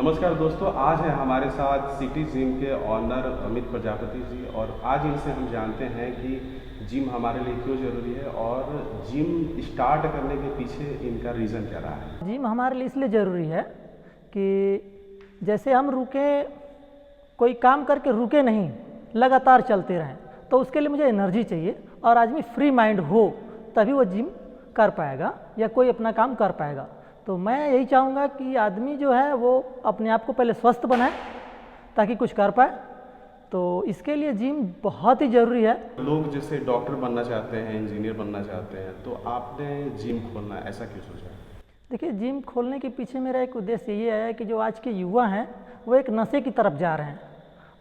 नमस्कार दोस्तों, आज है हमारे साथ सिटी जिम के ऑनर अमित प्रजापति जी और आज इनसे हम जानते हैं कि जिम हमारे लिए क्यों ज़रूरी है और जिम स्टार्ट करने के पीछे इनका रीज़न क्या रहा है। जिम हमारे लिए इसलिए ज़रूरी है कि जैसे हम रुके, कोई काम करके रुके नहीं, लगातार चलते रहें, तो उसके लिए मुझे एनर्जी चाहिए और आदमी फ्री माइंड हो तभी वो जिम कर पाएगा या कोई अपना काम कर पाएगा। तो मैं यही चाहूँगा कि आदमी जो है वो अपने आप को पहले स्वस्थ बनाए ताकि कुछ कर पाए। तो इसके लिए जिम बहुत ही ज़रूरी है। लोग जैसे डॉक्टर बनना चाहते हैं, इंजीनियर बनना चाहते हैं, तो आपने जिम खोलना ऐसा क्यों सोचा? देखिए, जिम खोलने के पीछे मेरा एक उद्देश्य ये है कि जो आज के युवा हैं वो एक नशे की तरफ जा रहे हैं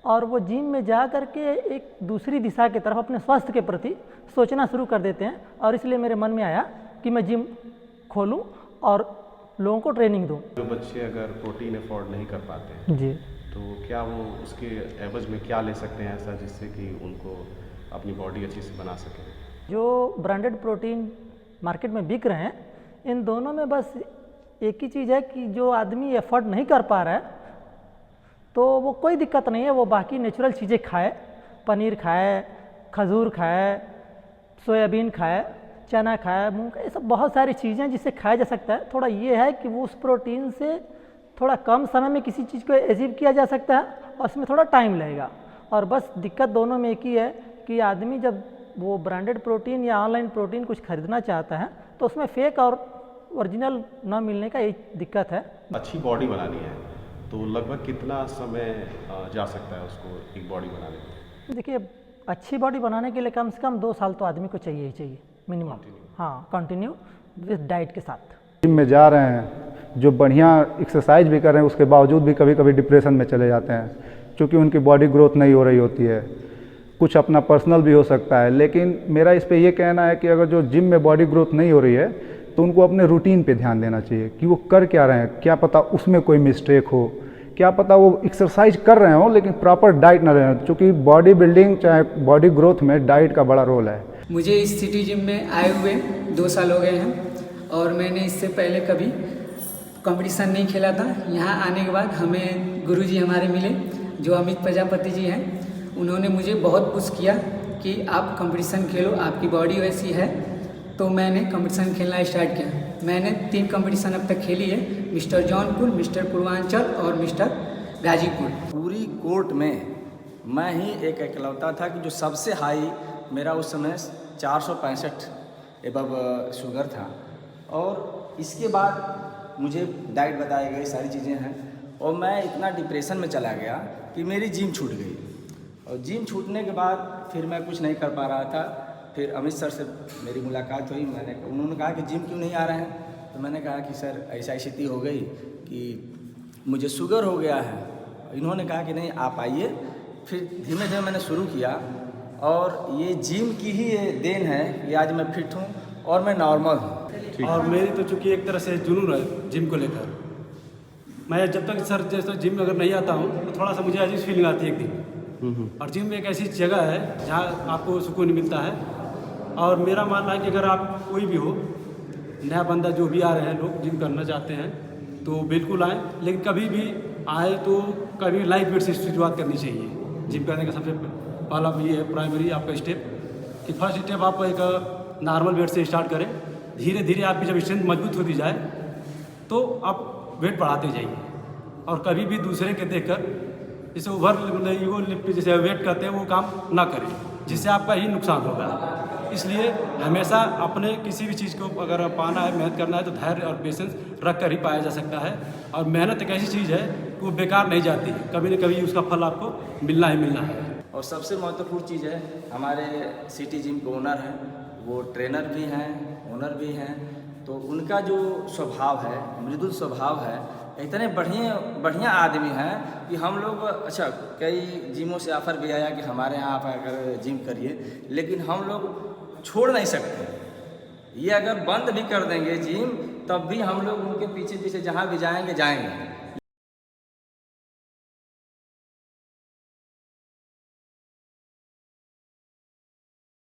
और वो जिम में जा कर के एक दूसरी दिशा की तरफ अपने स्वास्थ्य के प्रति सोचना शुरू कर देते हैं और इसलिए मेरे मन में आया कि मैं जिम खोलूं और लोगों को ट्रेनिंग दूं। जो बच्चे अगर प्रोटीन अफोर्ड नहीं कर पाते हैं जी, तो क्या वो उसके एवज में क्या ले सकते हैं ऐसा जिससे कि उनको अपनी बॉडी अच्छी से बना सकें? जो ब्रांडेड प्रोटीन मार्केट में बिक रहे हैं, इन दोनों में बस एक ही चीज़ है कि जो आदमी एफर्ट नहीं कर पा रहा है तो वो कोई दिक्कत नहीं है, वो बाकी नेचुरल चीज़ें खाए, पनीर खाए, खजूर खाए, सोयाबीन खाए, चना खाए, मूंग खाए, ये सब बहुत सारी चीज़ें जिससे खाया जा सकता है। थोड़ा ये है कि वो उस प्रोटीन से थोड़ा कम समय में किसी चीज़ को अचीव किया जा सकता है और उसमें थोड़ा टाइम लगेगा। और बस दिक्कत दोनों में एक ही है कि आदमी जब वो ब्रांडेड प्रोटीन या ऑनलाइन प्रोटीन कुछ खरीदना चाहता है तो उसमें फेक और ओरिजिनल ना मिलने का एक दिक्कत है। अच्छी बॉडी बनानी है तो लगभग कितना समय जा सकता है उसको एक बॉडी बनाने में? देखिए, अच्छी बॉडी बनाने के लिए कम से कम 2 साल तो आदमी को चाहिए ही चाहिए मिनिमम। हाँ, कंटिन्यू विद डाइट के साथ। जिम में जा रहे हैं, जो बढ़िया एक्सरसाइज भी कर रहे हैं, उसके बावजूद भी कभी कभी डिप्रेशन में चले जाते हैं क्योंकि उनकी बॉडी ग्रोथ नहीं हो रही होती है। कुछ अपना पर्सनल भी हो सकता है, लेकिन मेरा इस पे ये कहना है कि अगर जो जिम में बॉडी ग्रोथ नहीं हो रही है तो उनको अपने रूटीन पे ध्यान देना चाहिए कि वो कर क्या रहे हैं। क्या पता उसमें कोई मिस्टेक हो, क्या पता वो एक्सरसाइज कर रहे हो लेकिन प्रॉपर डाइट ना रहे, क्योंकि बॉडी बिल्डिंग चाहे बॉडी ग्रोथ में डाइट का बड़ा रोल है। मुझे इस सिटी जिम में आए हुए 2 साल हो गए हैं और मैंने इससे पहले कभी कंपटीशन नहीं खेला था। यहाँ आने के बाद हमें गुरुजी हमारे मिले जो अमित प्रजापति जी हैं। उन्होंने मुझे बहुत पुश किया कि आप कंपटीशन खेलो, आपकी बॉडी वैसी है। तो मैंने कंपटीशन खेलना स्टार्ट किया। मैंने 3 कंपटीशन अब तक खेली है, मिस्टर जौनपुर, मिस्टर पूर्वांचल और मिस्टर गाजीपुर। पूरी कोर्ट में मैं ही एक इकलौता था कि जो सबसे हाई, मेरा उस समय 465 एबव शुगर था। और इसके बाद मुझे डाइट बताई गई, सारी चीज़ें हैं और मैं इतना डिप्रेशन में चला गया कि मेरी जिम छूट गई। और जिम छूटने के बाद फिर मैं कुछ नहीं कर पा रहा था। फिर अमित सर से मेरी मुलाकात हुई। उन्होंने कहा कि जिम क्यों नहीं आ रहे हैं, तो मैंने कहा कि सर ऐसा स्थिति हो गई कि मुझे शुगर हो गया है। इन्होंने कहा कि नहीं आप आइए। फिर धीमे धीमे मैंने शुरू किया और ये जिम की ही ये देन है कि आज मैं फिट हूँ और मैं नॉर्मल हूँ। और मेरी तो चूँकि एक तरह से जुनून है जिम को लेकर। मैं जब तक सर जैसे जिम में अगर नहीं आता हूँ तो थोड़ा सा मुझे अजीब फीलिंग आती है एक दिन। और जिम एक ऐसी जगह है जहाँ आपको सुकून मिलता है। और मेरा मानना है कि अगर आप कोई भी हो, नया बंदा जो भी आ रहे हैं लोग जिम करना चाहते हैं तो बिल्कुल आएँ, लेकिन कभी भी आए तो कभी लाइट वेट से शुरुआत करनी चाहिए। जिम करने का सबसे पहला ये है प्राइमरी आपका स्टेप कि फर्स्ट स्टेप आप एक नॉर्मल वेट से स्टार्ट करें। धीरे धीरे आपकी जब स्ट्रेंथ मजबूत होती जाए तो आप वेट बढ़ाते जाइए। और कभी भी दूसरे के देखकर जैसे ओवर ईगो लिफ्ट जैसे वेट करते हैं वो काम ना करें, जिससे आपका ही नुकसान होगा। इसलिए हमेशा अपने किसी भी चीज़ को अगर पाना है, मेहनत करना है तो धैर्य और पेशेंस रख कर ही पाया जा सकता है। और मेहनत एक ऐसी चीज़ है कि वो बेकार नहीं जाती, कभी न कभी उसका फल आपको मिलना ही मिलना है। और सबसे महत्वपूर्ण चीज़ है, हमारे सिटी जिम के ओनर हैं, वो ट्रेनर भी हैं, ओनर भी हैं। तो उनका जो स्वभाव है, मृदुल स्वभाव है, इतने बढ़िया आदमी हैं कि हम लोग अच्छा कई जिमों से ऑफ़र भी आया कि हमारे यहाँ आप अगर जिम करिए, लेकिन हम लोग छोड़ नहीं सकते। ये अगर बंद भी कर देंगे जिम तब भी हम लोग उनके पीछे पीछे जहाँ भी जाएंगे।